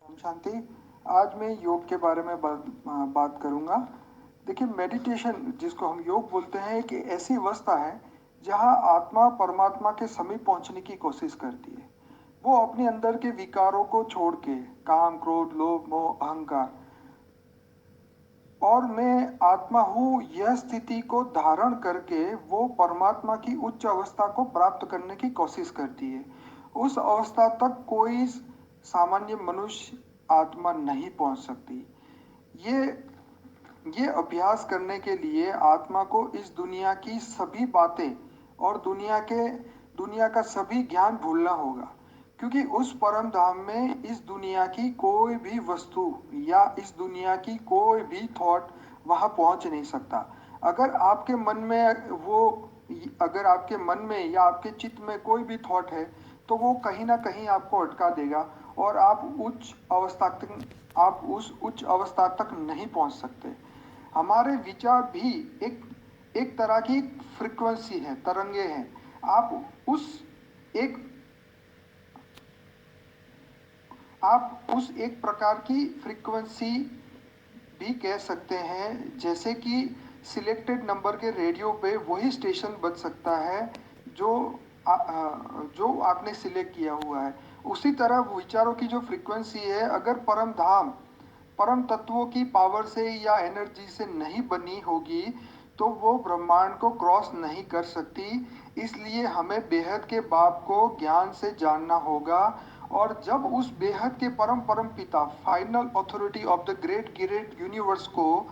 ओम शांति। आज मैं योग के बारे में बात करूंगा। देखिए, मेडिटेशन जिसको हम योग बोलते हैं, एक ऐसी अवस्था है जहां आत्मा परमात्मा के समीप पहुंचने की कोशिश करती है। वो अपने अंदर के विकारों को छोड़ के, काम, क्रोध, लोभ, मोह, अहंकार और मैं आत्मा हूँ, यह स्थिति को धारण करके वो परमात्मा की उच्च अवस्था को प्राप्त करने की कोशिश करती है। उस अवस्था तक कोई सामान्य मनुष्य आत्मा नहीं पहुंच सकती। ये ये अभ्यास करने के लिए आत्मा को इस दुनिया की सभी बातें और दुनिया का सभी ज्ञान भूलना होगा, क्योंकि उस परम धाम में इस दुनिया की कोई भी वस्तु या इस दुनिया की कोई भी थॉट वहां पहुंच नहीं सकता। अगर आपके मन में वो अगर आपके मन में या आपके चित्त में कोई भी थॉट है, तो वो कहीं ना कहीं आपको अटका देगा और आप उस उच्च अवस्था तक नहीं पहुंच सकते। हमारे विचार भी एक एक तरह की फ्रीक्वेंसी है, तरंगे हैं। एक आप उस एक प्रकार की फ्रीक्वेंसी भी कह सकते हैं, जैसे कि सिलेक्टेड नंबर के रेडियो पे वही स्टेशन बज सकता है जो जो आपने सिलेक्ट किया हुआ है। उसी तरह विचारों की जो फ्रीक्वेंसी है, अगर परम तत्वों की पावर से या एनर्जी से नहीं बनी होगी, तो वो ब्रह्मांड को क्रॉस नहीं कर सकती। इसलिए हमें बेहद के बाप को ज्ञान से जानना होगा। और जब उस बेहद के परम परम पिता, final authority of the great great universe को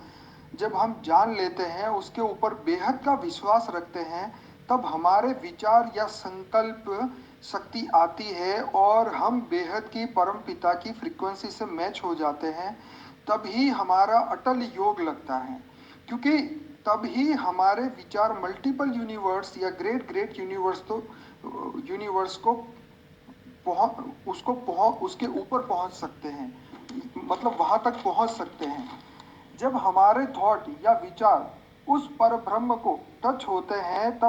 जब हम जान लेते हैं, उसके ऊपर बेहद का विश्वास रखते हैं, तब हमारे विचार या संकल्प शक्ति आती है और हम बेहद की परम पिता की फ्रीक्वेंसी से मैच हो जाते हैं। तभी हमारा अटल योग लगता है, क्योंकि तभी हमारे विचार मल्टीपल यूनिवर्स या ग्रेट ग्रेट यूनिवर्स को उसके ऊपर पहुंच सकते हैं, मतलब वहां तक पहुंच सकते हैं। जब हमारे थॉट या विचार उस पर ब्रह्म को टच होते हैं,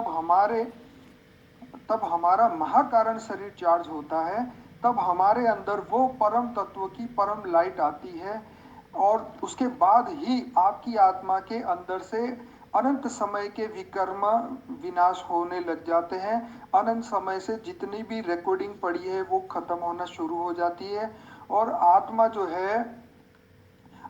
तब हमारा महाकारण शरीर चार्ज होता है। तब हमारे अंदर वो परम तत्व की परम लाइट आती है और उसके बाद ही आपकी आत्मा के अंदर से अनंत समय के विकर्म विनाश होने लग जाते हैं। अनंत समय से जितनी भी रिकॉर्डिंग पड़ी है वो खत्म होना शुरू हो जाती है। और आत्मा जो है,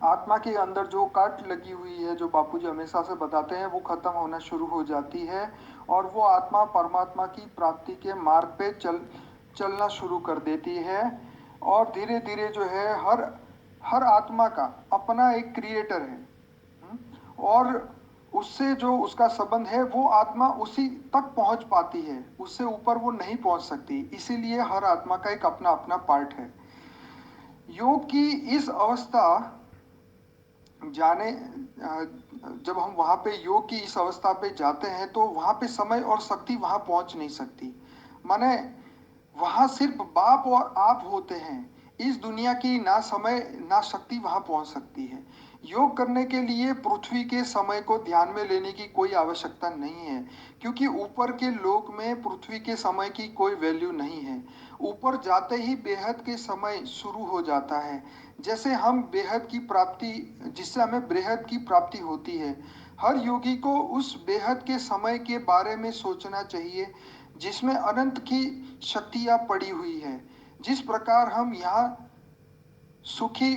आत्मा के अंदर जो काट लगी हुई है, जो बापूजी हमेशा से बताते हैं, वो खत्म होना शुरू हो जाती है और वो आत्मा परमात्मा की प्राप्ति के मार्ग पे चलना शुरू कर देती है। और धीरे धीरे जो है, हर आत्मा का अपना एक क्रिएटर है। और उससे जो उसका संबंध है, वो आत्मा उसी तक पहुंच पाती है, उससे ऊपर वो नहीं पहुंच सकती। इसीलिए हर आत्मा का एक अपना अपना पार्ट है। योग की इस अवस्था जाने जब हम वहां पे योग की इस अवस्था पे जाते हैं, तो वहां पे समय और शक्ति वहां पहुंच नहीं सकती। माने वहां सिर्फ बाप और आप होते हैं। इस दुनिया की ना समय ना शक्ति वहां पहुंच सकती है। योग करने के लिए पृथ्वी के समय को ध्यान में लेने की कोई आवश्यकता नहीं है, क्योंकि ऊपर के लोक में पृथ्वी के समय की कोई वैल्यू नहीं है। ऊपर जाते ही बेहद के समय शुरू हो जाता है। जैसे हम बेहद की प्राप्ति जिससे हमें बेहद की प्राप्ति होती है, हर योगी को उस बेहद के समय के बारे में सोचना चाहिए, जिसमें अनंत की शक्तियां पड़ी हुई है। जिस प्रकार हम यहाँ सुखी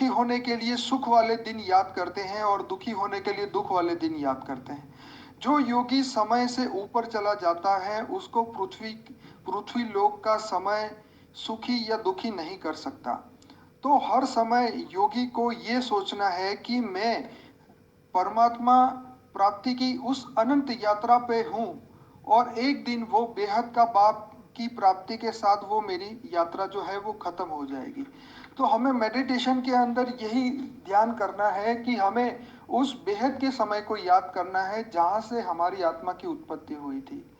होने के लिए सुख वाले दिन याद करते हैं और दुखी होने के लिए दुख वाले दिन याद करते हैं। जो योगी समय से ऊपर चला जाता है, उसको पृथ्वी लोक का समय सुखी या दुखी नहीं कर सकता। तो हर समय योगी को ये सोचना है कि मैं परमात्मा प्राप्ति की उस अनंत यात्रा पे हूँ और एक दिन वो बेहद का बाप की प्राप्ति के साथ वो मेरी यात्रा जो है वो खत्म हो जाएगी। तो हमें मेडिटेशन के अंदर यही ध्यान करना है कि हमें उस बेहद के समय को याद करना है जहां से हमारी आत्मा की उत्पत्ति हुई थी।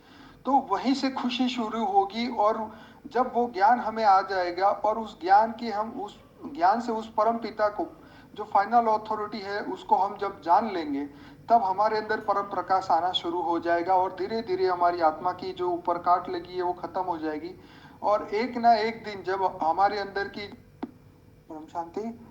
तो वहीं से खुशी शुरू होगी। और जब वो ज्ञान हमें आ जाएगा और उस ज्ञान से उस परम पिता को, जो फाइनल अथॉरिटी है, उसको हम जब जान लेंगे, तब हमारे अंदर परम प्रकाश आना शुरू हो जाएगा और धीरे धीरे हमारी आत्मा की जो ऊपर काट लगी है वो खत्म हो जाएगी। और एक ना एक दिन जब हमारे अंदर की परम शांति।